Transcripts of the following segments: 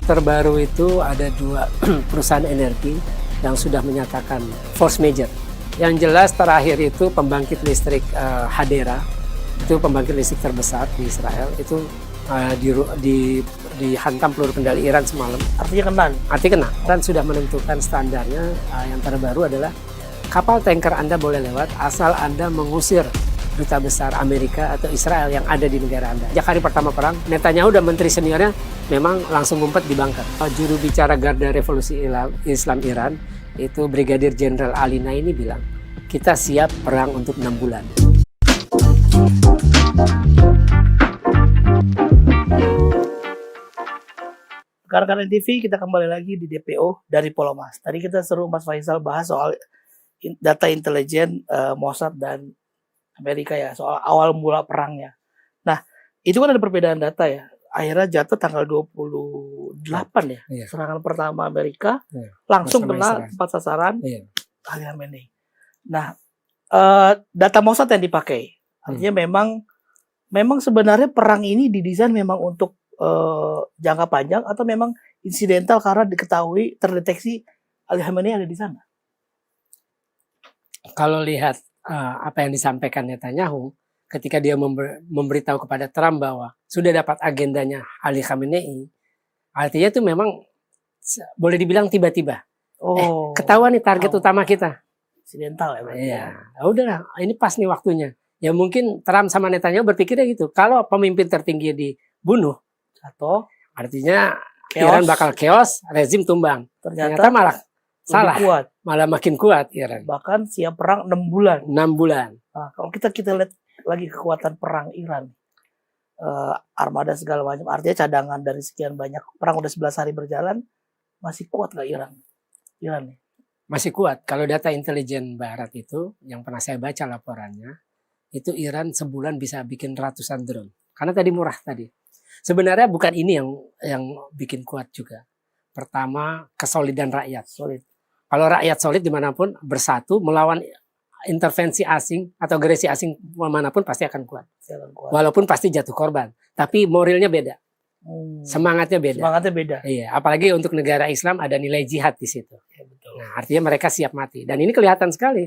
terbaru itu ada 2 perusahaan energi yang sudah menyatakan force major. Yang jelas terakhir itu pembangkit listrik Hadera, itu pembangkit listrik terbesar di Israel, itu dihantam peluru kendali Iran semalam. Artinya kena? Artinya kena. Iran sudah menentukan standarnya. Yang terbaru adalah kapal tanker Anda boleh lewat asal Anda mengusir duta besar Amerika atau Israel yang ada di negara Anda. Sejak hari pertama perang, Netanyahu dan menteri seniornya memang langsung ngumpet di bunker. Juru bicara Garda Revolusi Islam Iran, itu Brigadir Jenderal Ali Naini bilang, kita siap perang untuk 6 bulan. Rekan-rekan TV, kita kembali lagi di DPO dari Polomas. Tadi kita seru Mas Faisal bahas soal data intelijen Mossad dan Amerika ya, soal awal mula perangnya. Nah, itu kan ada perbedaan data ya. Akhirnya jatuh tanggal 28 ya. Iya. Serangan pertama Amerika, iya, langsung kena tempat sasaran, iya, Ali Khamenei. Nah, data Mossad yang dipakai. Artinya memang sebenarnya perang ini didesain memang untuk jangka panjang atau memang insidental karena diketahui terdeteksi Ali Khamenei ada di sana. Kalau lihat apa yang disampaikan Netanyahu ketika dia memberitahu kepada Trump bahwa sudah dapat agendanya Ali Khamenei, artinya itu memang boleh dibilang tiba-tiba. Ketahuan nih target utama kita. Insidental ya berarti. Iya, udahlah, ini pas nih waktunya. Ya mungkin Trump sama Netanyahu berpikirnya gitu. Kalau pemimpin tertinggi dibunuh, atau artinya chaos. Iran bakal chaos, rezim tumbang. Ternyata malah salah, kuat. Malah makin kuat Iran. Bahkan siap perang 6 bulan. 6 bulan. Nah, kalau kita lihat lagi kekuatan perang Iran, armada segala macam, artinya cadangan dari sekian banyak perang udah 11 hari berjalan, masih kuat nggak Iran nih? Masih kuat. Kalau data intelijen Barat itu, yang pernah saya baca laporannya, itu Iran sebulan bisa bikin ratusan drone. Karena tadi murah tadi. Sebenarnya bukan ini yang bikin kuat juga. Pertama, kesolidan rakyat. Solid. Kalau rakyat solid dimanapun bersatu melawan intervensi asing atau agresi asing manapun pasti akan kuat. Walaupun pasti jatuh korban. Tapi moralnya beda. Semangatnya beda. Iya, apalagi untuk negara Islam ada nilai jihad di situ. Ya, betul. Nah, artinya mereka siap mati. Dan ini kelihatan sekali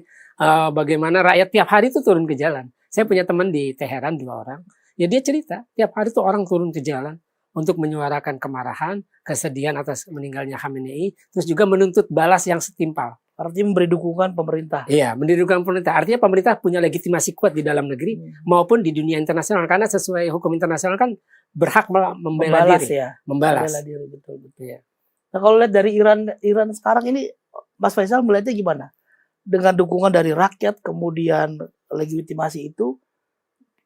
bagaimana rakyat tiap hari itu turun ke jalan. Saya punya teman di Teheran 2 orang. Ya dia cerita, tiap hari tuh orang turun ke jalan untuk menyuarakan kemarahan, kesedihan atas meninggalnya Khamenei, terus juga menuntut balas yang setimpal. Artinya memberi dukungan pemerintah. Iya, memberi dukungan pemerintah. Artinya pemerintah punya legitimasi kuat di dalam negeri maupun di dunia internasional. Karena sesuai hukum internasional kan berhak membela diri. Ya. Membalas. Membela diri, betul. Ya. Nah kalau lihat dari Iran sekarang ini, Mas Faisal melihatnya gimana? Dengan dukungan dari rakyat, kemudian legitimasi itu,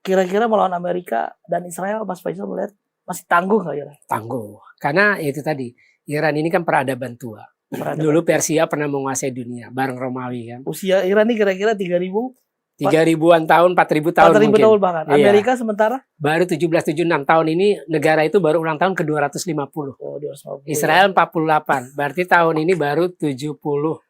kira-kira melawan Amerika dan Israel, Mas Faisal melihat masih tangguh nggak Iran? Tangguh. Karena itu tadi, Iran ini kan peradaban tua. Dulu Persia pernah menguasai dunia bareng Romawi kan. Usia Iran ini kira-kira 3.000-an tahun, 4.000 tahun 4.000 mungkin. tahun bahkan. Iya. Amerika sementara baru 1776 tahun ini negara itu baru ulang tahun ke-250. 250. Israel 48. Berarti tahun ini baru 78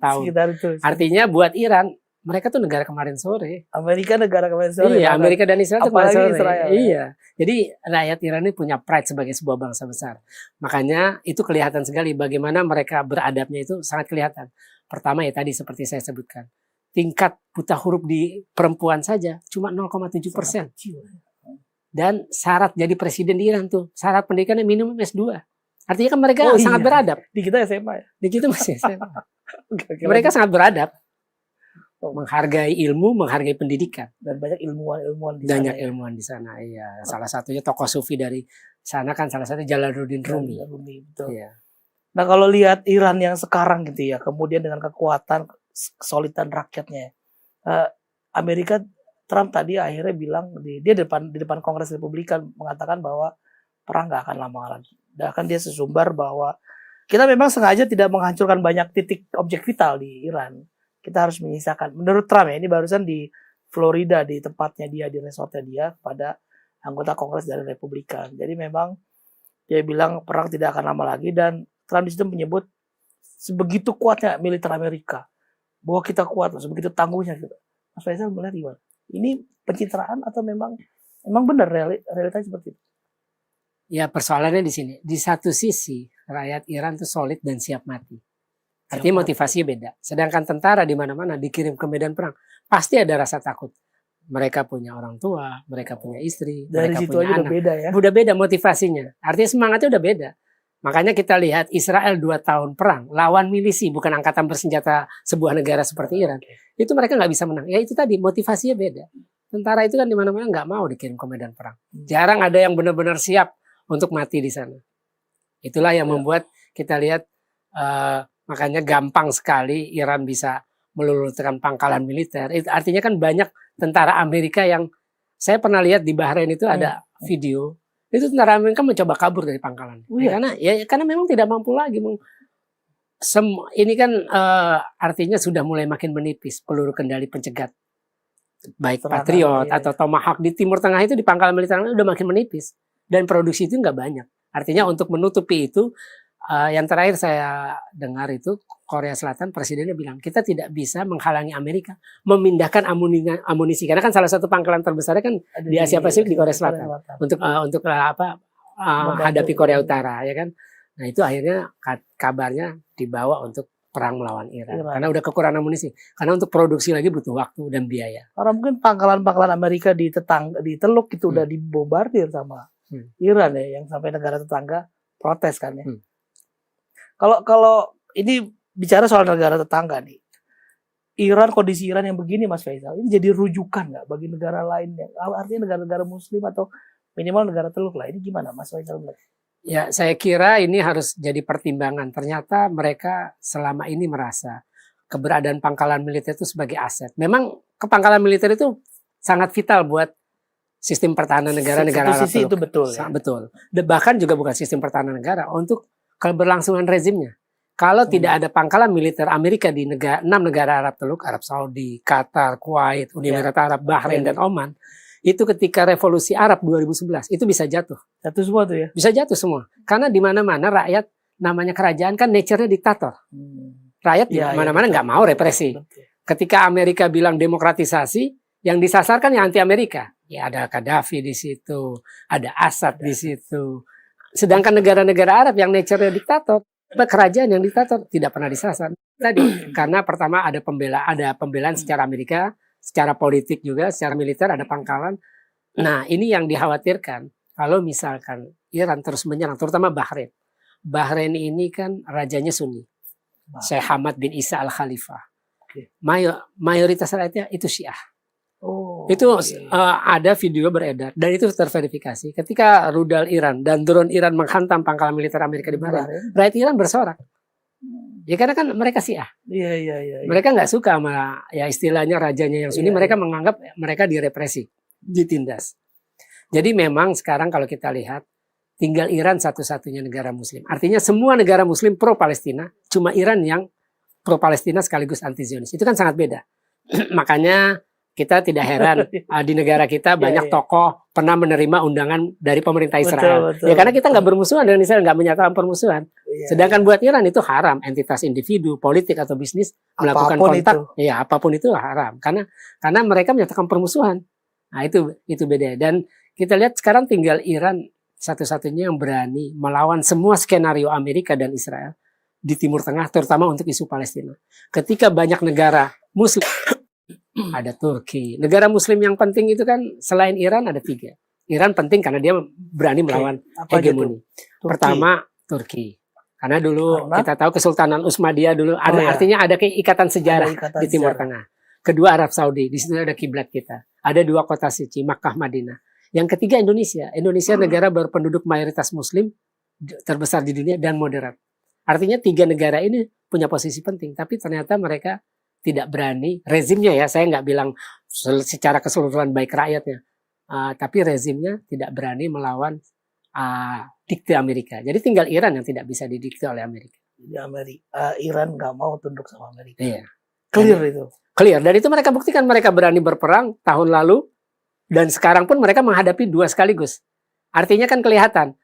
tahun. Sekitar itu. Artinya buat Iran, mereka tuh negara kemarin sore. Amerika negara kemarin sore. Iya, Amerika dan Israel tuh kemarin sore. Israel, iya. Jadi rakyat Iran ini punya pride sebagai sebuah bangsa besar. Makanya itu kelihatan sekali bagaimana mereka beradabnya itu sangat kelihatan. Pertama ya tadi seperti saya sebutkan. Tingkat buta huruf di perempuan saja cuma 0,7%. Dan syarat jadi presiden di Iran tuh, syarat pendidikannya minimum S2. Artinya kan mereka sangat beradab. Di kita SMA ya? Di kita masih SMA. Mereka sangat beradab. Menghargai ilmu, menghargai pendidikan. Dan banyak ilmuwan di sana. Banyak ya? ilmuwan di sana, iya. Salah satunya tokoh sufi dari sana kan salah satu Jalaluddin Rumi. Betul. Iya. Nah kalau lihat Iran yang sekarang gitu ya, kemudian dengan kekuatan kesolidan rakyatnya, Amerika, Trump tadi akhirnya bilang di depan Kongres Republikan mengatakan bahwa perang nggak akan lama lagi. Bahkan dia sesumbar bahwa kita memang sengaja tidak menghancurkan banyak titik objek vital di Iran. Kita harus menyisakan. Menurut Trump ya, ini barusan di Florida, di tempatnya dia, di resortnya dia, pada anggota Kongres dari Republikan. Jadi memang dia bilang perang tidak akan lama lagi, dan Trump di situ menyebut sebegitu kuatnya militer Amerika, bahwa kita kuat, sebegitu tangguhnya gitu. Mas Faisal melihat gimana? Ini pencitraan atau memang benar realitanya seperti itu? Ya persoalannya di sini. Di satu sisi rakyat Iran tuh solid dan siap mati. Artinya motivasinya beda. Sedangkan tentara di mana-mana dikirim ke medan perang, pasti ada rasa takut. Mereka punya orang tua, mereka punya istri, Dari mereka situ punya aja udah anak. beda ya. Udah beda motivasinya. Artinya semangatnya udah beda. Makanya kita lihat Israel 2 tahun perang lawan milisi, bukan angkatan bersenjata sebuah negara seperti Iran. Itu mereka nggak bisa menang. Ya itu tadi motivasinya beda. Tentara itu kan di mana-mana nggak mau dikirim ke medan perang. Jarang ada yang benar-benar siap untuk mati di sana. Itulah yang membuat kita lihat makanya gampang sekali Iran bisa meluluhkan pangkalan militer. Itu artinya kan banyak tentara Amerika yang saya pernah lihat di Bahrain itu ada video. Itu tentara Amerika mencoba kabur dari pangkalan. Karena memang tidak mampu lagi. Ini kan artinya sudah mulai makin menipis peluru kendali pencegat. Baik Patriot atau Tomahawk di Timur Tengah itu di pangkalan militer udah makin menipis. Dan produksi itu nggak banyak. Artinya untuk menutupi itu, yang terakhir saya dengar itu Korea Selatan presidennya bilang kita tidak bisa menghalangi Amerika memindahkan amunisi karena kan salah satu pangkalan terbesarnya kan di Asia Pasifik di Korea Selatan untuk hadapi Korea Utara ya kan. Nah itu akhirnya kabarnya dibawa untuk perang melawan Iran karena udah kekurangan amunisi. Karena untuk produksi lagi butuh waktu dan biaya. Karena mungkin pangkalan-pangkalan Amerika di Teluk itu udah dibombardir sama Iran ya, yang sampai negara tetangga protes kan ya. Kalau ini bicara soal negara tetangga nih, kondisi Iran yang begini Mas Faisal, ini jadi rujukan nggak bagi negara lain yang artinya negara-negara Muslim atau minimal negara Teluk lah. Ini gimana Mas Faisal? Ya, saya kira ini harus jadi pertimbangan. Ternyata mereka selama ini merasa keberadaan pangkalan militer itu sebagai aset. Memang pangkalan militer itu sangat vital buat sistem pertahanan negara-negara Arab Teluk. Itu betul. Ya? Betul. Bahkan juga bukan sistem pertahanan negara, untuk keberlangsungan rezimnya. Kalau tidak ada pangkalan militer Amerika di 6 negara Arab Teluk, Arab Saudi, Qatar, Kuwait, Uni Emirat Arab, Bahrain, dan Oman, itu ketika revolusi Arab 2011 itu bisa jatuh. Jatuh semua tuh ya? Bisa jatuh semua. Karena di mana-mana rakyat, namanya kerajaan kan nature-nya diktator. Rakyat di mana-mana nggak mau represi. Ketika Amerika bilang demokratisasi, yang disasarkan yang anti Amerika. Ya ada Gaddafi di situ, ada Assad di situ. Sedangkan negara-negara Arab yang nature-nya diktator, kerajaan yang diktator tidak pernah disasar. Tadi karena pertama ada pembelaan secara Amerika, secara politik juga, secara militer ada pangkalan. Nah ini yang dikhawatirkan kalau misalkan Iran terus menyerang, terutama Bahrain. Bahrain ini kan rajanya Sunni, Syekh Hamad bin Isa Al Khalifah. Mayoritas rakyatnya itu Syiah. Ada video beredar dan itu terverifikasi. Ketika rudal Iran dan drone Iran menghantam pangkalan militer Amerika di Bahrain, rakyat Iran bersorak. Ya karena kan mereka Syiah. Iya. Mereka nggak suka sama ya istilahnya rajanya yang Sunni. Mereka menganggap mereka direpresi, ditindas. Jadi memang sekarang kalau kita lihat tinggal Iran satu-satunya negara Muslim. Artinya semua negara Muslim pro Palestina, cuma Iran yang pro Palestina sekaligus anti Zionis. Itu kan sangat beda. Makanya kita tidak heran di negara kita banyak tokoh pernah menerima undangan dari pemerintah Israel. Betul. Ya karena kita nggak bermusuhan dengan Israel, nggak menyatakan permusuhan. Sedangkan buat Iran itu haram, entitas individu, politik atau bisnis melakukan kontak. Ya apapun itu haram. Karena mereka menyatakan permusuhan. Nah itu beda. Dan kita lihat sekarang tinggal Iran satu-satunya yang berani melawan semua skenario Amerika dan Israel di Timur Tengah, terutama untuk isu Palestina. Ketika banyak negara Muslim ada Turki. Negara Muslim yang penting itu kan selain Iran ada 3. Iran penting karena dia berani melawan hegemoni. Pertama Turki. Karena dulu kita tahu Kesultanan Utsmaniyah dulu artinya ada ikatan sejarah di Timur Tengah. Kedua Arab Saudi, di situ ada kiblat kita. Ada 2 kota suci, Makkah, Madinah. Yang ketiga Indonesia. Indonesia negara berpenduduk mayoritas Muslim terbesar di dunia dan moderat. Artinya 3 negara ini punya posisi penting, tapi ternyata mereka tidak berani, rezimnya ya, saya nggak bilang secara keseluruhan baik rakyatnya, tapi rezimnya tidak berani melawan dikte Amerika. Jadi tinggal Iran yang tidak bisa didikte oleh Amerika. Iran nggak mau tunduk sama Amerika. Iya. Clear itu. Clear. Dan itu mereka buktikan, mereka berani berperang tahun lalu, dan sekarang pun mereka menghadapi 2 sekaligus. Artinya kan kelihatan.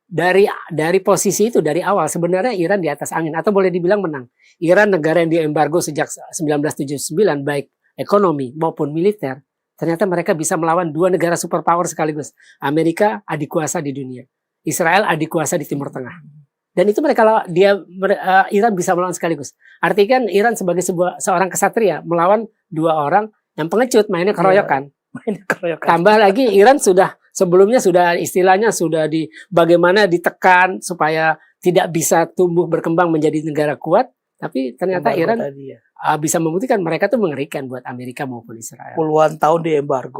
Dari posisi itu dari awal sebenarnya Iran di atas angin atau boleh dibilang menang. Iran negara yang diembargo sejak 1979 baik ekonomi maupun militer. Ternyata mereka bisa melawan 2 negara superpower sekaligus. Amerika adik kuasa di dunia. Israel adik kuasa di Timur Tengah. Dan itu Iran bisa melawan sekaligus. Artinya kan Iran sebagai seorang kesatria melawan dua orang yang pengecut, mainnya keroyokan. Tambah lagi Iran sebelumnya sudah istilahnya bagaimana ditekan supaya tidak bisa tumbuh berkembang menjadi negara kuat. Tapi ternyata Iran bisa membuktikan mereka tuh mengerikan buat Amerika maupun Israel. Puluhan tahun di embargo.